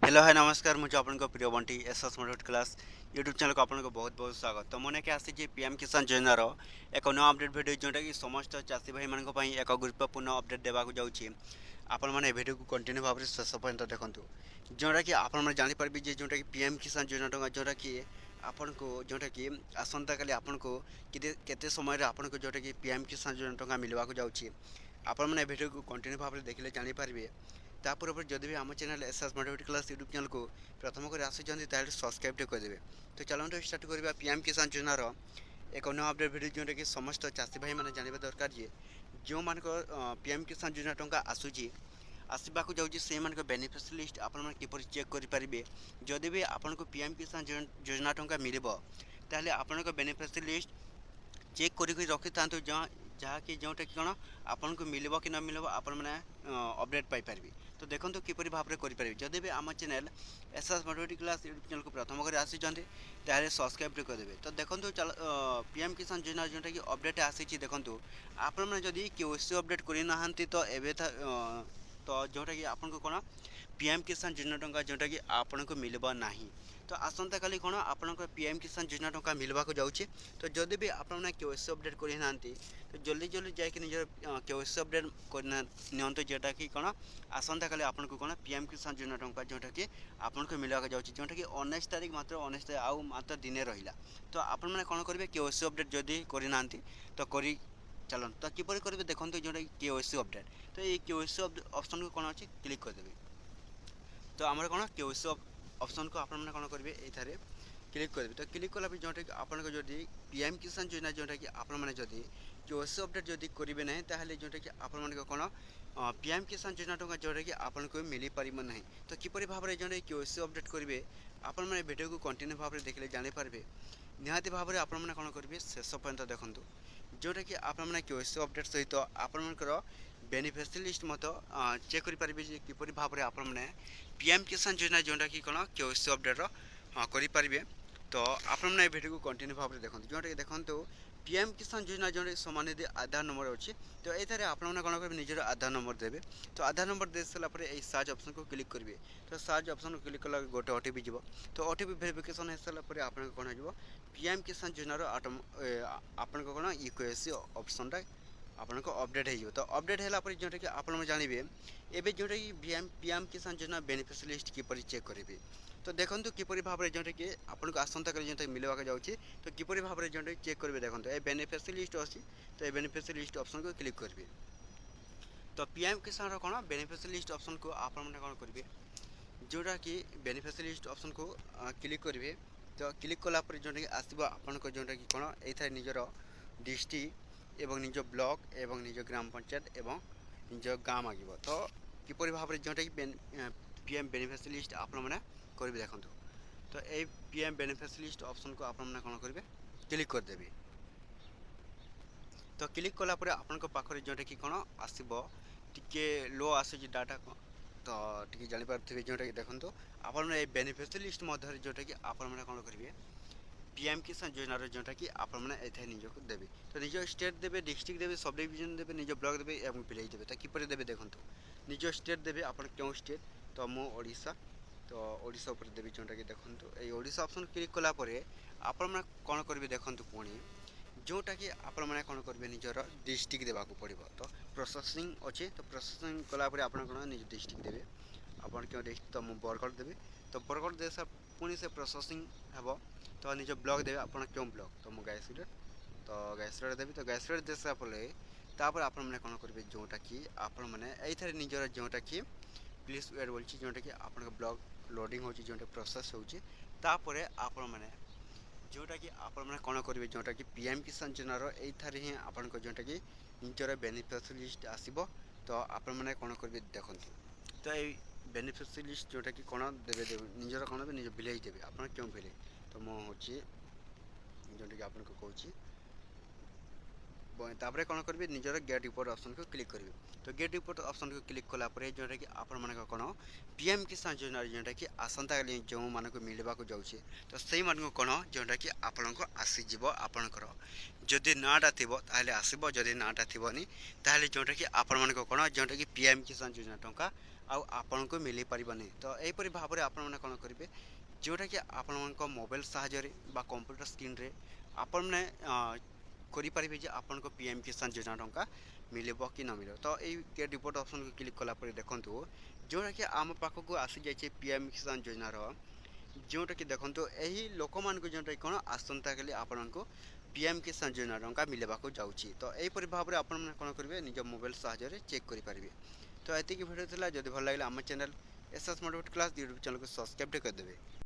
Hello hi नमस्कार मुझे आपन प्रिय Bunty SS motivate class YouTube channel को आपन बहुत बहुत स्वागत। तो मन के आसी पीएम किसान योजनार एक नया अपडेट वीडियो जोटा कि समस्त चाषी भाई मान एक गुरुत्वपूर्ण अपडेट देवाक जाऊँगी। आपण मैंने वीडियो को कंटिन्यू भाव में शेष पर्यंत देखूँ जोटा कि आपण जापर जोटा कि पीएम किसान योजना टंका जोटा कि आपन को जोटा कि आसंता काली आपन को केते समय आपन को जोटा कि पीएम किसान योजना टंका मिलवाक जाऊँगी। आपण मैंने वीडियो को कंटिन्यू भाव में देखले जानीपारे। तापर जदि भी आम channel SS motivate class YouTube channel को प्रथम कर आसुँच सब्सक्राइब करदे। तो चलते स्टार्ट करवा पीएम किसान योजनार एक नया अपडेट वीडियो जोटा कि समस्त चाषी भाई मैंने जानवा दरकार जे जो मान पीएम किसान योजना टंका आसूची आसवाक जाऊँगी से बेनिफिशियरी लिस्ट आपन किपर चेक करेंगे। जदि भी आपन को पीएम किसान योजना टंका मिल ताले आपन बेनिफिशियरी लिस्ट चेक कर रखी था जहाँकि जोटा कि कौन आपन को मिल कि न मिल आप अपडेट पाइपर। तो देखो किपर भाव में करेंगे। जदि भी आम channel SS motivate class YouTube channel को प्रथम कर आसी सब्सक्राइब करदे। तो देखो चल पीएम किसान योजना जोटा कि अपडेट आसी देखो आपने जदि केओसी अपडेट करना तो एवं तो जोटा कि आपन को कौन पीएम किसान योजना टंका जोटा कि आपन को मिलबा नहीं। तो आसंता काली कौन आपन पीएम किसान योजना टंका मिलवा जाऊँगी। तो जदि भी आपने केओसी अपडेट करना तो जल्दी जल्दी जाकि निजर केओसी अपडेट करना नियंतु जोटा कि कौन आसंता काली आपन को कौन पीएम किसान योजना टंका जोटा कि आपन को मिलवा जाऊँगी। जोटा कि 19 तारीख मात्र 19 तारीख आउ मात्र दिने रहा। तो आपण मैंने कौन करेंगे केओसी अपडेट जदि करना तो कर चलन। तो किपर करेंगे देखो जोटा केओसी अपडेट। तो ये केओसी ऑप्शन को कौन अच्छी क्लिक करदेवे। तो आम कौन केओसी ऑप्शन को आपने कौन करेंगे ये क्लिक करेंगे। तो क्लिक कला जोटा कि आपन को जदि पीएम किसान योजना जोटा कि आपने जदि केओसी अपडेट जदि करेंगे ना ताहले जोटा कि आपण कौन पीएम किसान योजना टंका जोटा कि आपन को मिल पार ना। तो किपर भाव में जो केओसी अपडेट करेंगे आपण मैंने वीडियो को कंटिन्यू भाव में देखले जानीपारे। निहाती भाव में आपण कौन करेंगे शेष पर्यंत देखूँ जोटा कि आपने केओसी अपडेट सहित आपंकर बेनिफिशियरी लिस्ट मत चेक करेंगे किपर भाव में आपने पीएम किसान योजना जोटा कि कौन केओसी अपडेट करेंगे। तो आपने वीडियो को कंटिन्यू भाव में देखते जोटा कि देखो पीएम किसान योजना जो सम्मानिधि आधार नंबर अच्छी। तो ये आपने कौन करेंगे निजर आधार नंबर देवे। तो आधार नंबर दे सारापर ये सर्च ऑप्शन को क्लिक करेंगे। तो सर्च ऑप्शन को क्लिक कला गोटे ओटीपी जीव। तो ओटीपी वेरिफिकेशन हो सारापर आप कौन हो पीएम किसान योजनार आपन को कौन ईकेसी ऑप्शन आपन को अपडेट हो। तो अपडेट है जोटा कि आप जानवे एवं जोटा कि पीएम किसान योजना बेनिफिशियरी लिस्ट किपर चेक करेंगे। तो देखो किपर भाव में जोटा कि आपन को आसंता काली जो मिलवा जाऊँगी। तो किपर भाव में जो चेक करेंगे देखो ये बेनिफिशियरी लिस्ट अच्छी। तो ये बेनिफिशियरी लिस्ट ऑप्शन को क्लिक करेंगे। तो पीएम किसान कौन बेनिफिशियरी लिस्ट ऑप्शन को आपने कौन करेंगे जोटा कि बेनिफिशियरी लिस्ट ऑप्शन को क्लिक करेंगे। तो क्लिक कलापर जोटा कि आसो आपन को जोटा कि कौन ये निजर डिस्ट्रिक्ट एवं निज ब्लॉक एवं निज ग्राम पंचायत एवं निज गाँव मांग। तो किपर भाव में जोटा कि पीएम बेनिफिशियरी लिस्ट आपने करेंगे देखो। तो ये पीएम बेनिफिशियरी लिस्ट ऑप्शन को आपने कौन करेंगे क्लिक करदेवे। तो क्लिक कलापर आपण पाखे जोटा कि कौन आसो टे लो आसूँ डाटा को। तो टी जापारे जोटा कि देखो आप बेनिफिशियरी लिस्ट मध्य जोटा कि आपने कौन करेंगे पीएम किसान योजनार जोटा कि आपने ये निजक देवे। तो निज स्टेट देवे डिस्ट्रिक्ट देवे सब डिविजन देवे निज ब्लॉक देवे और विलेज देवे। तो किपर देवे देखो निज स्टेट देवे आप क्यों स्टेट। तो मो ओडिशा। तो ओडिशा उपर देवी जोटा कि देखो ये ओडिशा ऑप्शन क्लिक कलापर आपने कौन करेंगे देखो पुणी जोटा कि आपने कौन करेंगे निजर डिस्ट्रिक्ट देवाक पड़ो। तो प्रोसेसिंग अच्छे। तो प्रोसेसिंग कलापर आप निज डिस्ट्रिक्ट देवे आप क्यों डिस्ट्रिक्ट। तो मुझे बरगढ़ देवी। तो बरगढ़ दे सार पुणी से प्रोसेसिंग हे। तो निज ब्लॉक देवे आप क्यों ब्लॉक। तो मुझे गायसुरेट। तो गायसुरेट देवी। तो गायसुरेट दे सारापर आपने कौन करेंगे जोटा कि आपने ये निजर जोटा कि प्लीज वेट बोलती जोटा कि आप ब्लॉक लोडिंग हो जोटा प्रोसेस होपर आपने जोटा कि आपने कौन करेंगे जोटा कि पीएम किसान योजनार ये ही आपन को जोटा कि निजर बेनिफिशियरी लिस्ट आसो। तो आपने कौन करेंगे देखो। तो ये बेनिफिशियरी लिस्ट जोटा कि कौन देवे निजर कौन देवे निज विलेज देवे आप क्यों विलेज। तो मो हूँ जोटा कि आपको कौच तापर कौन करेंगे निजर गेट रिपोर्ट ऑप्शन को क्लिक करेंगे। तो गेट रिपोर्ट ऑप्शन को क्लिक कलापर जोटा कि आपण कौन पीएम किसान योजना जोटा कि आसंता काली जो मान को मिलवा जाऊँगी। तो से कौन जोटा कि आपण को आसीज आपणकर जदि नाटा थी आसब जदि नाटा थी ताहले जोटा कि आपण कौन जोटा कि पीएम किसान योजना टंका आपको मिल पारनी। तो यहीपरि भाव में आपण मैंने कौन करेंगे जोटा कि आपण मोबाइल साहाय्य बा कंप्यूटर स्क्रीन रे आपण मैंने करें जे आपण को पीएम किसान योजना टंका मिले कि न मिले। तो ये गेट रिपोर्ट ऑप्शन को क्लिक कलापर देखूँ जोटा कि आम पाखक आसी जाइए पीएम किसान योजनार जोटा कि देखो यही लोक मान जोटा कौन आसंता काली आपण को पीएम किसान योजना टंका मिलवाक जाऊँगी। तो यहीपरि भाव में आपने कौन करेंगे निज मोबाइल साहाय्य चेक करेंगे। तो ये भिडियो जब भल लगे आम channel SS motivate class YouTube channel को सब्सक्राइब करदेवे।